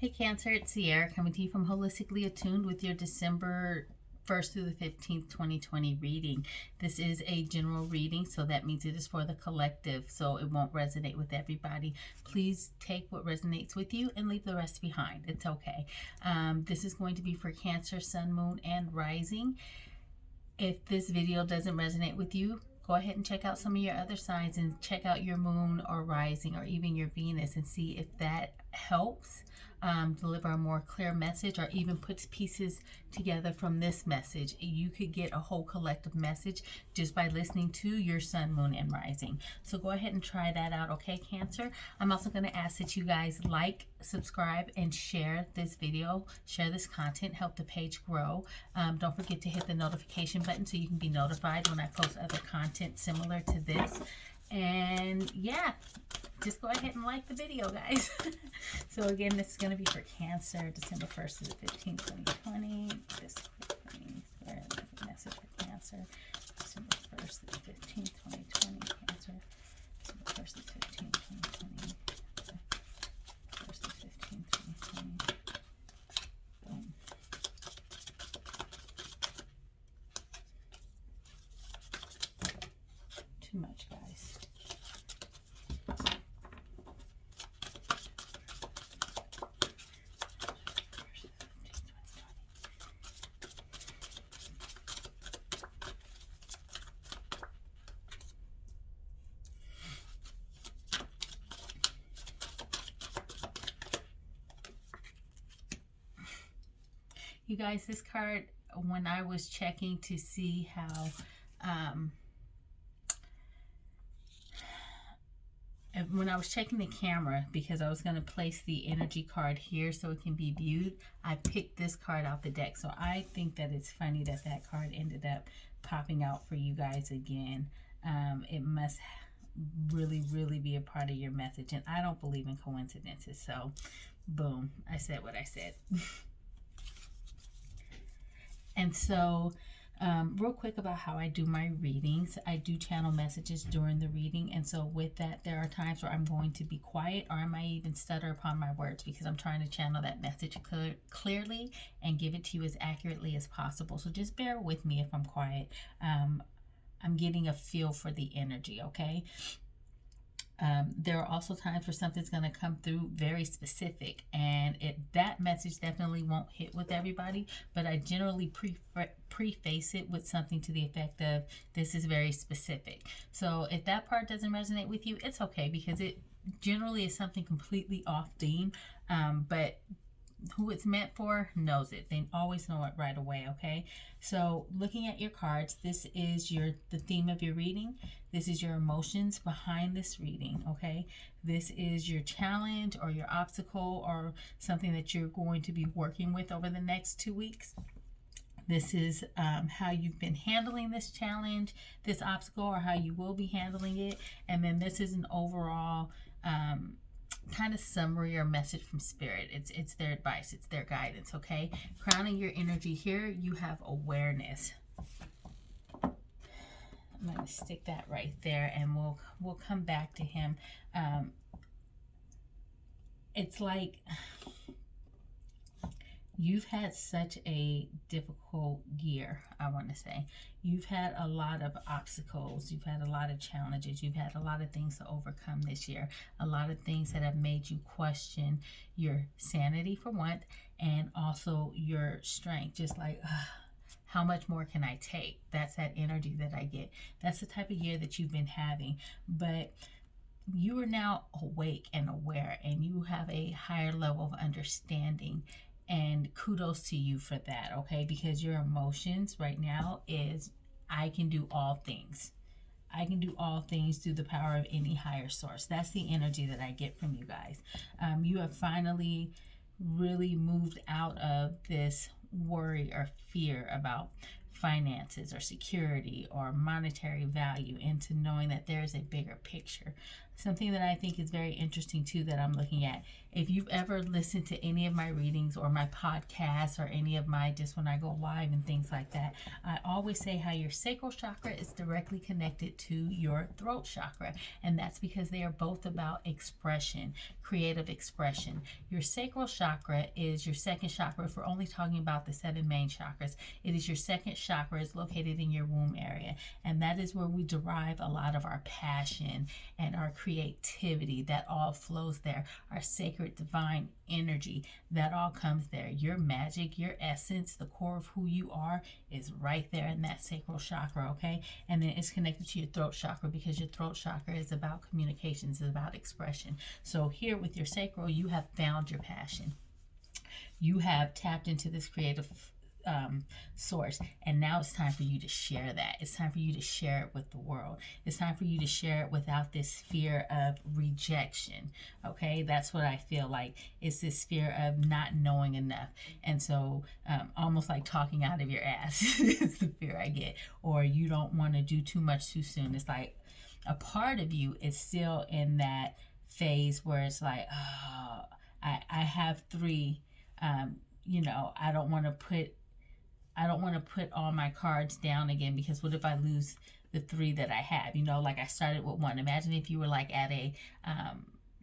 Hey Cancer, it's Sierra coming to you from Holistically Attuned with your December 1st through the 15th, 2020 reading. This is a general reading, so that means it is for the collective, so it won't resonate with everybody. Please take what resonates with you and leave the rest behind. It's okay. This is going to be for Cancer, Sun, Moon, and Rising. If this video doesn't resonate with you, go ahead and check out some of your other signs and check out your moon or rising or even your Venus and see if that helps deliver a more clear message or even puts pieces together from this message. You could get a whole collective message just by listening to your sun, moon, and rising. So go ahead and try that out, okay, Cancer? I'm also going to ask that you guys like, subscribe, and share this video, share this content, help the page grow. Don't forget to hit the notification button so you can be notified when I post other content similar to this. And yeah, just go ahead and like the video, guys. So again, this is going to be for Cancer, December 1st to the 15th, 2020. This quick for me, message for Cancer, December 1st to the 15th, 2020. Cancer, December 1st to the 15th, 2020. 1st to the 15th, 2020. Boom. Too much, guys. You guys, this card, when I was checking to see how when I was checking the camera, because I was going to place the energy card here so it can be viewed, I picked this card out the deck. So I think that it's funny that that card ended up popping out for you guys again. It must really, really be a part of your message. And I don't believe in coincidences. So, boom, I said what I said. And so, real quick about how I do my readings. I do channel messages during the reading, and so with that, there are times where I'm going to be quiet, or I might even stutter upon my words because I'm trying to channel that message clearly and give it to you as accurately as possible. So just bear with me if I'm quiet. I'm getting a feel for the energy, okay? There are also times where something's going to come through very specific, and that message definitely won't hit with everybody, but I generally preface it with something to the effect of, this is very specific. So if that part doesn't resonate with you, it's okay, because it generally is something completely off theme, but who it's meant for knows it. They always know it right away, okay? So looking at your cards, this is the theme of your reading. This is your emotions behind this reading, okay? This is your challenge or your obstacle or something that you're going to be working with over the next 2 weeks. This is how you've been handling this challenge, this obstacle, or how you will be handling it. And then this is an overall kind of summary or message from spirit. It's their advice, it's their guidance, okay? Crowning your energy here, you have awareness. I'm going to stick that right there, and we'll come back to him. It's like you've had such a difficult year, I want to say. You've had a lot of obstacles. You've had a lot of challenges. You've had a lot of things to overcome this year. A lot of things that have made you question your sanity, for one, and also your strength. Just like, how much more can I take? That's that energy that I get. That's the type of year that you've been having. But you are now awake and aware, and you have a higher level of understanding. And kudos to you for that, okay? Because your emotions right now is, I can do all things. I can do all things through the power of any higher source. That's the energy that I get from you guys. You have finally really moved out of this worry or fear about finances or security or monetary value into knowing that there's a bigger picture. something that I think is very interesting too that I'm looking at. If you've ever listened to any of my readings or my podcasts or any of my just when I go live and things like that, I always say how your sacral chakra is directly connected to your throat chakra. And that's because they are both about expression, creative expression. Your sacral chakra is your second chakra. If we're only talking about the 7 main chakras, it is your second chakra. It's located in your womb area. And that is where we derive a lot of our passion and our creativity. That all flows there. Our sacred divine energy, that all comes there. Your magic, your essence, the core of who you are is right there in that sacral chakra, okay? And then it's connected to your throat chakra because your throat chakra is about communications, is about expression. So here with your sacral, you have found your passion. You have tapped into this creative source, and now it's time for you to share that. It's time for you to share it with the world. It's time for you to share it without this fear of rejection. Okay, that's what I feel like. It's this fear of not knowing enough, and so almost like talking out of your ass is the fear I get. Or you don't want to do too much too soon. It's like a part of you is still in that phase where it's like, oh, I have 3. I don't want to put all my cards down again, because what if I lose the 3 that I have? Like I started with 1. Imagine if you were like at a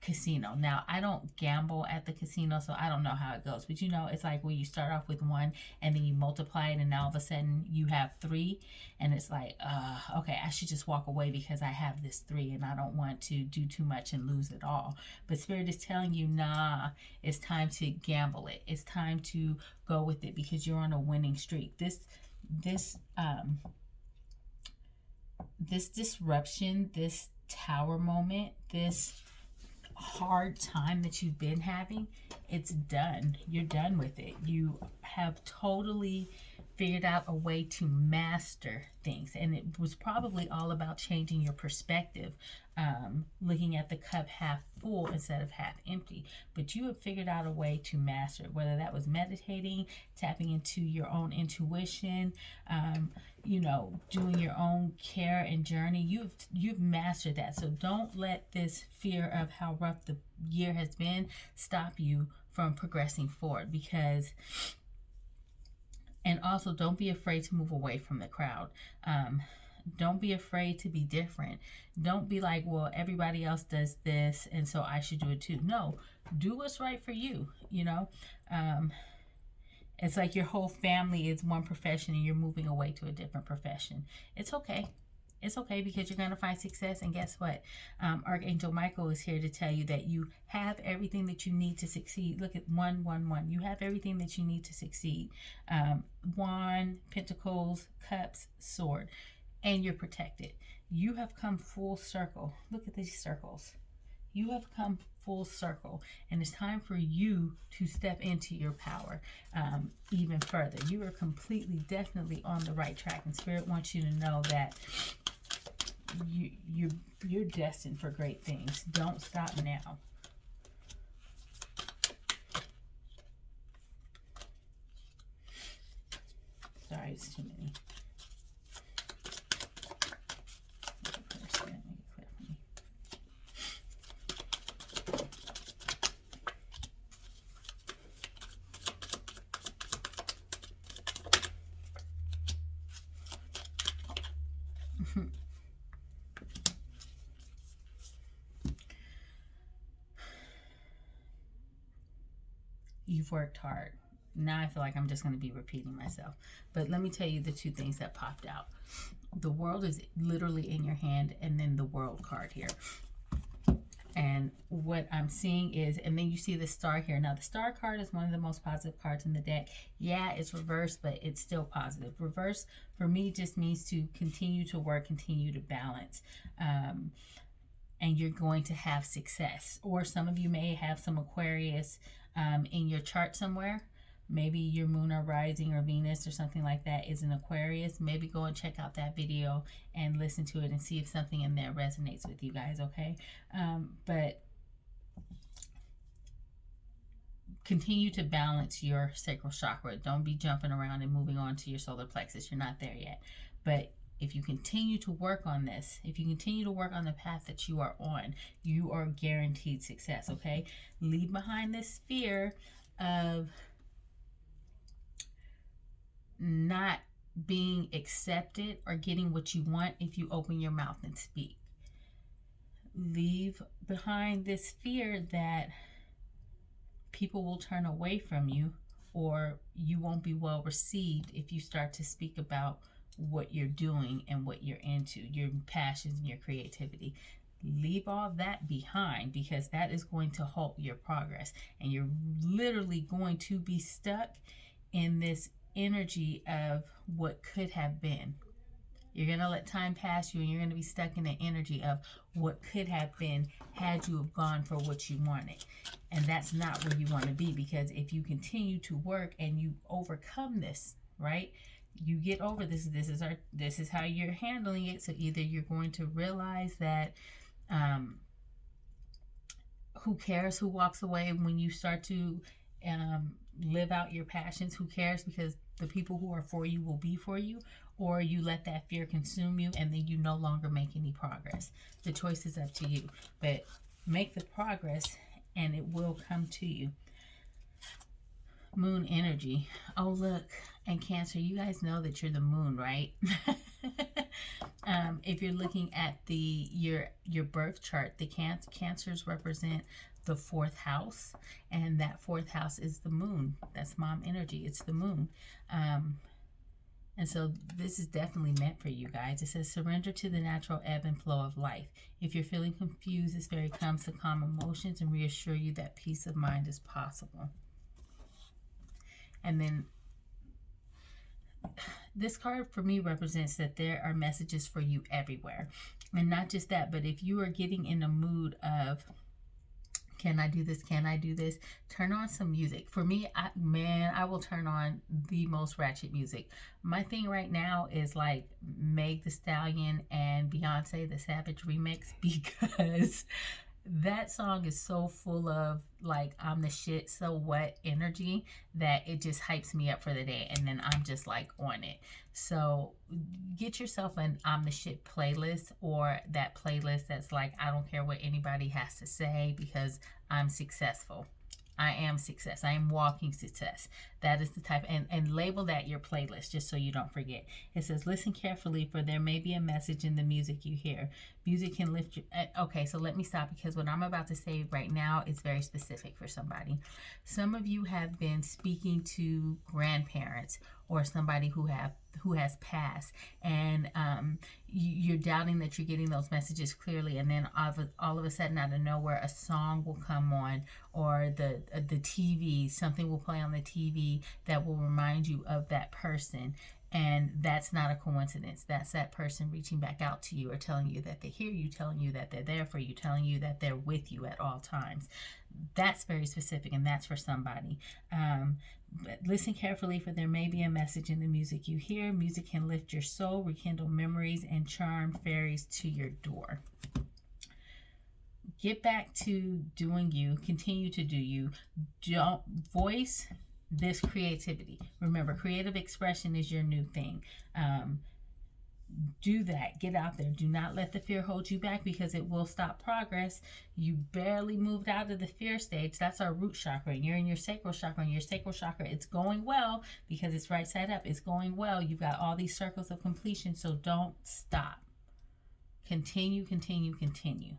casino. Now, I don't gamble at the casino, so I don't know how it goes. But it's like when you start off with 1 and then you multiply it, and now all of a sudden you have 3, and it's like, okay, I should just walk away because I have this 3 and I don't want to do too much and lose it all. But Spirit is telling you, nah, it's time to gamble it. It's time to go with it because you're on a winning streak. This disruption, this tower moment, this hard time that you've been having, it's done. You're done with it. You have totally figured out a way to master things, and it was probably all about changing your perspective, looking at the cup half full instead of half empty. But you have figured out a way to master it, whether that was meditating, tapping into your own intuition, doing your own care and journey. You've mastered that. So don't let this fear of how rough the year has been stop you from progressing forward, and also don't be afraid to move away from the crowd. Don't be afraid to be different. Don't be like, well, everybody else does this, and so I should do it too. No, do what's right for you. It's like your whole family is one profession and you're moving away to a different profession. It's okay. It's okay, because you're going to find success. And guess what? Archangel Michael is here to tell you that you have everything that you need to succeed. Look at 111. You have everything that you need to succeed. Wand, Pentacles, Cups, Sword. And you're protected. You have come full circle. Look at these circles. You have come full circle, and it's time for you to step into your power even further. You are completely, definitely on the right track, and Spirit wants you to know that you're destined for great things. Don't stop now. Sorry, it's too many. You've worked hard. Now I feel like I'm just going to be repeating myself. But let me tell you the 2 things that popped out. The world is literally in your hand, and then the world card here. And what I'm seeing is, and then you see the star here. Now, the star card is one of the most positive cards in the deck. Yeah, it's reversed, but it's still positive. Reverse, for me, just means to continue to work, continue to balance. And you're going to have success. Or some of you may have some Aquarius in your chart somewhere. Maybe your moon or rising or Venus or something like that is an Aquarius. Maybe go and check out that video and listen to it and see if something in there resonates with you guys, okay? But continue to balance your sacral chakra. Don't be jumping around and moving on to your solar plexus. You're not there yet. But if you continue to work on this, if you continue to work on the path that you are on, you are guaranteed success, okay? Leave behind this fear of not being accepted or getting what you want if you open your mouth and speak. Leave behind this fear that people will turn away from you or you won't be well received if you start to speak about what you're doing and what you're into, your passions and your creativity. Leave all that behind, because that is going to halt your progress, and you're literally going to be stuck in this energy of what could have been. You're going to let time pass you, and you're going to be stuck in the energy of what could have been had you have gone for what you wanted. And that's not where you want to be, because if you continue to work and you overcome this, right? You get over this. This is how you're handling it. So either you're going to realize that who cares who walks away when you start to live out your passions? Who cares, because the people who are for you will be for you. Or you let that fear consume you and then you no longer make any progress. The choice is up to you, but make the progress and it will come to you. Moon energy. Oh, look, and Cancer, you guys know that you're the moon, right? If you're looking at your birth chart, the Cancers represent the 4th house, and that 4th house is the moon. That's mom energy. It's the moon. And so this is definitely meant for you guys. It says, surrender to the natural ebb and flow of life. If you're feeling confused, this fairy comes to calm emotions and reassure you that peace of mind is possible. And then this card for me represents that there are messages for you everywhere. And not just that, but if you are getting in a mood of, can I do this? Can I do this? Turn on some music. For me, I will turn on the most ratchet music. My thing right now is like Meg Thee Stallion and Beyonce, the Savage remix, because that song is so full of like, I'm the shit, so what energy, that it just hypes me up for the day, and then I'm just like on it. So get yourself an I'm the shit playlist, or that playlist that's like, I don't care what anybody has to say because I'm successful. I am success. I am walking success. That is the type, and label that your playlist just so you don't forget. It says, listen carefully, for there may be a message in the music you hear. Music can lift you. Okay, so let me stop, because what I'm about to say right now is very specific for somebody. Some of you have been speaking to grandparents or somebody who has passed, and you're doubting that you're getting those messages clearly, and then all of a sudden, out of nowhere, a song will come on, or the TV, something will play on the TV that will remind you of that person. And that's not a coincidence. That's that person reaching back out to you, or telling you that they hear you, telling you that they're there for you, telling you that they're with you at all times. That's very specific, and that's for somebody. But listen carefully, for there may be a message in the music you hear. Music can lift your soul, rekindle memories, and charm fairies to your door. Get back to doing you. Continue to do you. Don't voice this creativity. Remember, creative expression is your new thing. Do that. Get out there. Do not let the fear hold you back, because it will stop progress. You barely moved out of the fear stage. That's our root chakra, and you're in your sacral chakra, and your sacral chakra, it's going well because it's right side up. It's going well. You've got all these circles of completion, so don't stop. Continue, continue, continue.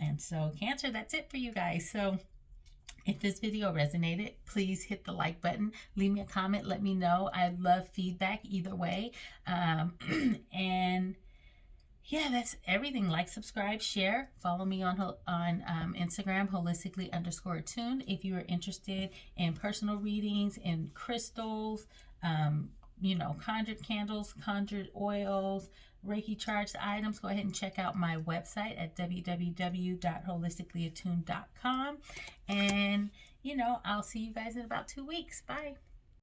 And so, Cancer, that's it for you guys. So if this video resonated, please hit the like button. Leave me a comment. Let me know. I love feedback either way. And yeah, that's everything. Like, subscribe, share. Follow me on Instagram, holistically_attuned. If you are interested in personal readings, in crystals, conjured candles, conjured oils, Reiki charged items, go ahead and check out my website at www.holisticallyattuned.com. And, I'll see you guys in about 2 weeks. Bye.